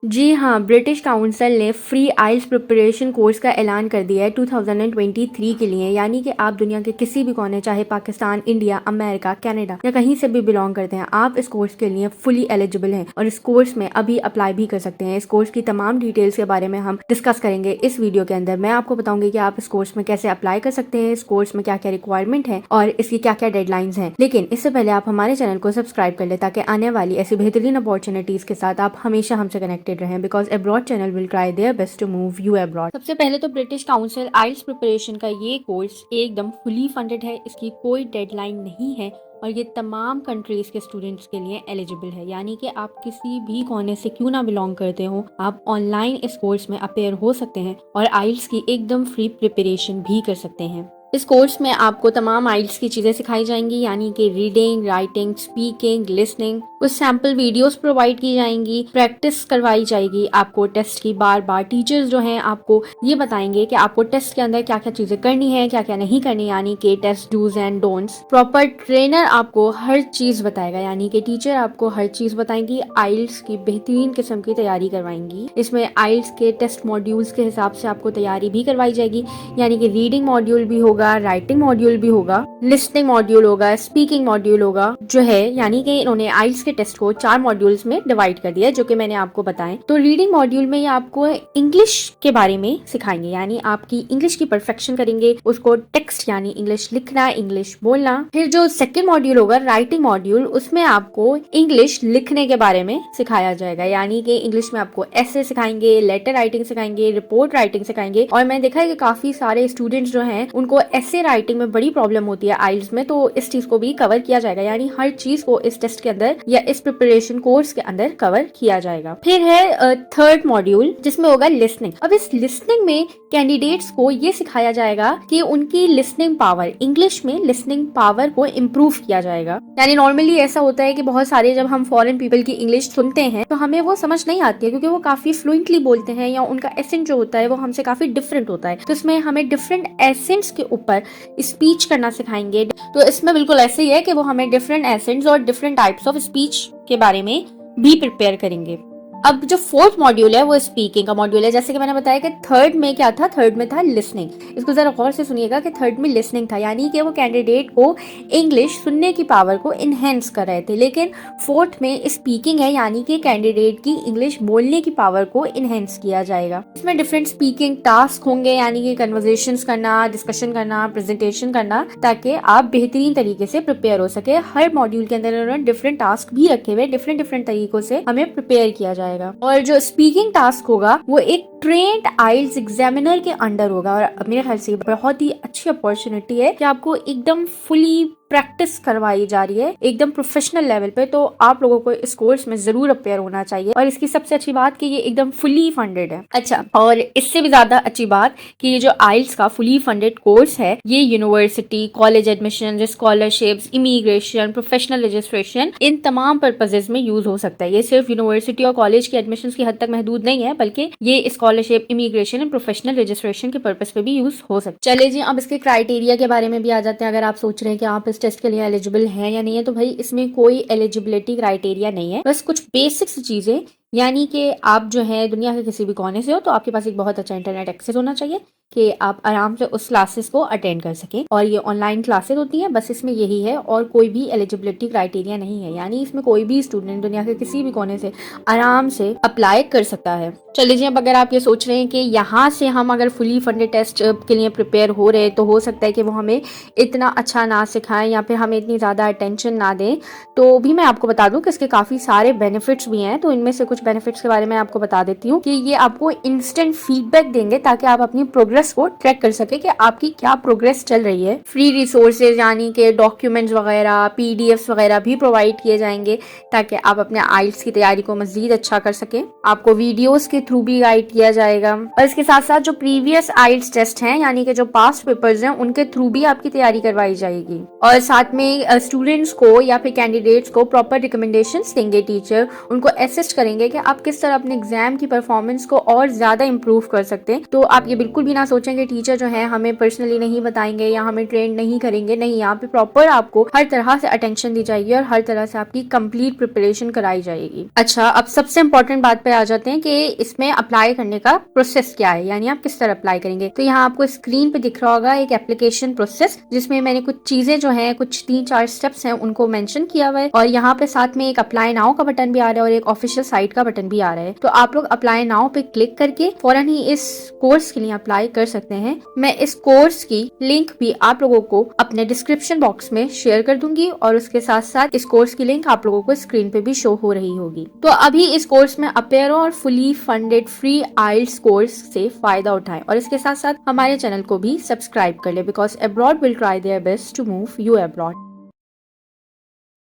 जी हाँ, British council ने free आइल्स preparation course का ऐलान कर दिया है 2023 के लिए। यानी कि आप दुनिया के किसी भी कोने, चाहे पाकिस्तान, इंडिया, अमेरिका, कनाडा या कहीं से भी बिलोंग करते हैं, आप इस कोर्स के लिए फुली एलिजिबल हैं और इस कोर्स में अभी अप्लाई भी कर सकते हैं। इस कोर्स की तमाम डिटेल्स के बारे में हम डिस्कस करेंगे इस वीडियो के अंदर। मैं आपको बताऊंगी कि आप इस कोर्स में कैसे अप्लाई कर सकते हैं, इस कोर्स में क्या क्या रिक्वायरमेंट है और इसकी क्या क्या डेडलाइंस हैं। लेकिन इससे पहले आप हमारे चैनल को सब्सक्राइब कर ले ताकि आने वाली ऐसी बेहतरीन अपॉर्चुनिटीज के साथ आप हमेशा हमसे कनेक्टेड रहें, because abroad channel will try their best to move you abroad. सबसे पहले तो ब्रिटिश काउंसिल आइल्स प्रिपरेशन का ये कोर्स एकदम फुली फंडेड है, इसकी कोई डेडलाइन नहीं है और ये तमाम कंट्रीज के स्टूडेंट्स के लिए एलिजिबल है। यानी कि आप किसी भी कोने से क्यों ना बिलोंग करते हो, आप ऑनलाइन इस कोर्स में अपेयर हो सकते हैं और आइल्स की एकदम फ्री प्रिपरेशन भी कर सकते हैं। इस कोर्स में आपको तमाम आइल्स की चीजें सिखाई जाएंगी, यानी कि रीडिंग, राइटिंग, स्पीकिंग, लिसनिंग। कुछ सैम्पल वीडियोस प्रोवाइड की जाएंगी, प्रैक्टिस करवाई जाएगी आपको टेस्ट की बार बार। टीचर्स जो हैं आपको ये बताएंगे कि आपको टेस्ट के अंदर क्या क्या चीजें करनी है, क्या क्या नहीं करनी, यानी कि test dos and don'ts. Proper trainer आपको हर चीज बताएगा, यानी कि टीचर आपको हर चीज बताएंगी। आइल्स की बेहतरीन किस्म की तैयारी करवाएंगी। इसमें आइल्स के टेस्ट मॉड्यूल्स के हिसाब से आपको तैयारी भी करवाई जाएगी, यानी कि रीडिंग मॉड्यूल भी होगा, राइटिंग मॉड्यूल भी होगा, लिसनिंग मॉड्यूल होगा, स्पीकिंग मॉड्यूल होगा जो है। यानी कि इन्होंने आइल्स के टेस्ट को 4 मॉड्यूल्स में डिवाइड कर दिया है, जो कि मैंने आपको बताएं। तो रीडिंग मॉड्यूल में ये आपको इंग्लिश के बारे में सिखाएंगे, यानी आपकी इंग्लिश की परफेक्शन करेंगे, उसको टेक्स्ट यानी इंग्लिश लिखना, इंग्लिश बोलना। फिर जो सेकंड मॉड्यूल होगा राइटिंग मॉड्यूल, उसमें आपको इंग्लिश लिखने के बारे में सिखाया जाएगा, यानी कि इंग्लिश में आपको ऐसे सिखाएंगे, लेटर राइटिंग सिखाएंगे, रिपोर्ट राइटिंग सिखाएंगे। और मैंने देखा है कि काफी सारे स्टूडेंट्स जो हैं उनको ऐसे राइटिंग में बड़ी प्रॉब्लम होती है आइल्स में, तो इस चीज को भी कवर किया जाएगा, यानी हर चीज को इस टेस्ट के अंदर या इस प्रिपरेशन कोर्स के अंदर कवर किया जाएगा। फिर है थर्ड मॉड्यूल, जिसमें होगा लिसनिंग। अब इस लिसनिंग में कैंडिडेट्स को ये सिखाया जाएगा कि उनकी लिसनिंग पावर, इंग्लिश में लिसनिंग पावर को इम्प्रूव किया जाएगा। यानी नॉर्मली ऐसा होता है कि बहुत सारे जब हम फॉरेन पीपल की इंग्लिश सुनते हैं तो हमें वो समझ नहीं आती है, क्योंकि वो काफी फ्लुएंटली बोलते हैं या उनका एसेंट जो होता है वो हमसे काफी डिफरेंट होता है। तो इसमें हमें डिफरेंट एसेंट्स के ऊपर स्पीच करना सिखाएंगे। तो इसमें बिल्कुल ऐसे ही है कि वो हमें डिफरेंट एसेंट्स और डिफरेंट टाइप्स ऑफ स्पीच के बारे में भी प्रिपेयर करेंगे। अब जो फोर्थ मॉड्यूल है वो स्पीकिंग का मॉड्यूल है। जैसे कि मैंने बताया कि थर्ड में क्या था, थर्ड में था लिसनिंग। इसको जरा गौर से सुनिएगा कि थर्ड में लिसनिंग था, यानी कि वो कैंडिडेट को इंग्लिश सुनने की पावर को इनहेंस कर रहे थे। लेकिन फोर्थ में स्पीकिंग है, यानी कि कैंडिडेट की इंग्लिश बोलने की पावर को इनहेंस किया जाएगा। इसमें डिफरेंट स्पीकिंग टास्क होंगे, यानी कि कन्वर्सेशंस करना, डिस्कशन करना, प्रेजेंटेशन करना, ताकि आप बेहतरीन तरीके से प्रिपेयर हो सके। हर मॉड्यूल के अंदर उन्होंने डिफरेंट टास्क भी रखे हुए, डिफरेंट तरीकों से हमें प्रिपेयर किया जाएगा। और जो स्पीकिंग टास्क होगा वो एक ट्रेंड आइल्स एग्जामिनर के अंडर होगा। और मेरे ख्याल से बहुत ही अच्छी अपॉर्चुनिटी है कि आपको एकदम फुली प्रैक्टिस करवाई जा रही है, एकदम प्रोफेशनल लेवल पे। तो आप लोगों को इस कोर्स में जरूर अपेयर होना चाहिए। और इसकी सबसे अच्छी बात कि ये एकदम फुली फंडेड है। अच्छा, और इससे भी ज्यादा अच्छी बात कि ये जो आइल्स का फुली फंडेड कोर्स है, ये university, college admission, scholarships, immigration, professional registration, इन तमाम पर्पजेज में यूज हो सकता है। ये सिर्फ यूनिवर्सिटी और कॉलेज की एडमिशन की हद तक महदूद नहीं है, बल्कि ये scholarship, immigration and professional registration के पर्पज पे भी यूज हो सकता है। चले जी, अब इसके क्राइटेरिया के बारे में भी आ जाते हैं। अगर आप सोच रहे हैं कि आप इस टेस्ट के लिए एलिजिबल हैं या नहीं है, तो भाई इसमें कोई एलिजिबिलिटी क्राइटेरिया नहीं है, बस कुछ बेसिक्स चीजें। यानी कि आप जो है दुनिया के किसी भी कोने से हो तो आपके पास एक बहुत अच्छा इंटरनेट एक्सेस होना चाहिए कि आप आराम से उस क्लासेस को अटेंड कर सकें। और ये ऑनलाइन क्लासेस होती हैं, बस इसमें यही है और कोई भी एलिजिबिलिटी क्राइटेरिया नहीं है। यानी इसमें कोई भी स्टूडेंट दुनिया के किसी भी कोने से आराम से अप्लाई कर सकता है। चलिए जी, अब अगर आप ये सोच रहे हैं कि यहाँ से हम अगर फुली फंडेड टेस्ट के लिए प्रिपेयर हो रहे हैं तो हो सकता है कि वो हमें इतना अच्छा ना सिखाएं या फिर हमें इतनी ज़्यादा अटेंशन ना दें, तो भी मैं आपको बता दूं कि इसके काफ़ी सारे बेनिफिट्स भी हैं। तो इनमें से कुछ बेनिफिट्स के बारे में आपको बता देती हूँ कि ये आपको इंस्टेंट फीडबैक देंगे ताकि आप अपनी प्रोग्रेस को ट्रैक कर सके कि आपकी क्या प्रोग्रेस चल रही है। फ्री रिसोर्सेज यानी कि डॉक्यूमेंट्स वगैरह, पीडीएफ्स वगैरह भी प्रोवाइड किए जाएंगे ताकि आप अपने आइल्स की तैयारी को मजीद अच्छा कर सकें। आपको वीडियोस के थ्रू भी गाइड किया जाएगा और इसके साथ साथ जो प्रीवियस आइल्स टेस्ट हैं, यानी कि जो पास्ट पेपर्स हैं, उनके थ्रू भी आपकी तैयारी करवाई जाएगी। और साथ में स्टूडेंट्स को या फिर कैंडिडेट्स को प्रॉपर रिकमेंडेशंस देंगे टीचर, उनको असिस्ट करेंगे कि आप किस तरह अपने एग्जाम की परफॉर्मेंस को और ज्यादा इंप्रूव कर सकते हैं। तो आप ये बिल्कुल भी ना सोचें कि टीचर जो है हमें पर्सनली नहीं बताएंगे या हमें ट्रेन नहीं करेंगे। नहीं, यहाँ पे प्रॉपर आपको हर तरह से अटेंशन दी जाएगी और हर तरह से आपकी कंप्लीट प्रिपरेशन कराई जाएगी। अच्छा, अब सबसे इंपॉर्टेंट बात पे आ जाते हैं कि इसमें अप्लाई करने का प्रोसेस क्या है, यानी आप किस तरह अप्लाई करेंगे। तो यहाँ आपको स्क्रीन पे दिख रहा होगा एक एप्लीकेशन प्रोसेस, जिसमें मैंने कुछ चीजें जो है, कुछ 3-4 स्टेप्स हैं, उनको मेंशन किया हुआ है। और यहाँ पे साथ में एक अप्लाई नाउ का बटन भी आ रहा है और एक ऑफिशियल साइट का बटन भी आ रहा है। तो आप लोग अप्लाई नाउ पे क्लिक करके फौरन ही इस कोर्स के लिए अप्लाई कर सकते हैं। मैं इस कोर्स की लिंक भी आप लोगों को अपने डिस्क्रिप्शन बॉक्स में शेयर कर दूंगी और उसके साथ साथ इस कोर्स की लिंक आप लोगों को स्क्रीन पे भी शो हो रही होगी। तो अभी इस कोर्स में अपेयर और फुली फंडेड फ्री आइल्स कोर्स से फायदा उठाएं और इसके साथ साथ हमारे चैनल को भी सब्सक्राइब कर ले, because abroad will try their best to move you abroad.